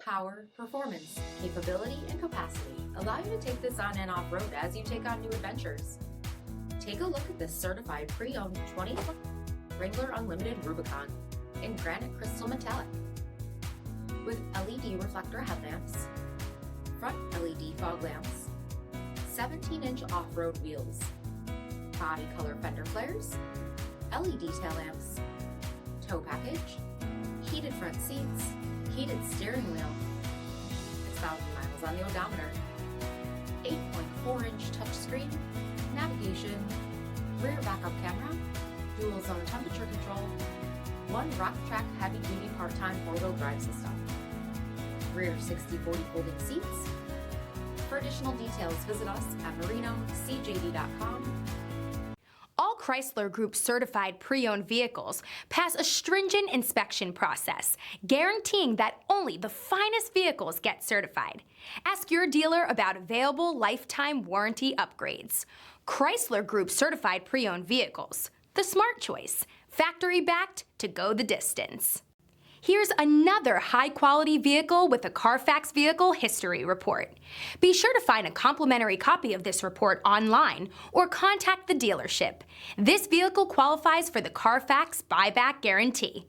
Power, performance, capability, and capacity allow you to take this on and off-road as you take on new adventures. Take a look at this certified pre-owned 2020 Wrangler Unlimited Rubicon in granite crystal metallic with LED reflector headlamps, front LED fog lamps, 17-inch off-road wheels, body color fender flares, LED tail lamps, tow package, heated front seats, heated steering wheel, 6,000 miles on the odometer, 8.4-inch touchscreen, navigation, rear backup camera, dual zone temperature control, one Rock-Track heavy-duty part-time four-wheel drive system, rear 60/40 folding seats. For additional details, visit us at marinocjd.com. All Chrysler Group certified pre-owned vehicles pass a stringent inspection process, guaranteeing that only the finest vehicles get certified. Ask your dealer about available lifetime warranty upgrades. Chrysler Group certified pre-owned vehicles, the smart choice, factory backed to go the distance. Here's another high-quality vehicle with a CARFAX Vehicle History Report. Be sure to find a complimentary copy of this report online or contact the dealership. This vehicle qualifies for the CARFAX Buyback Guarantee.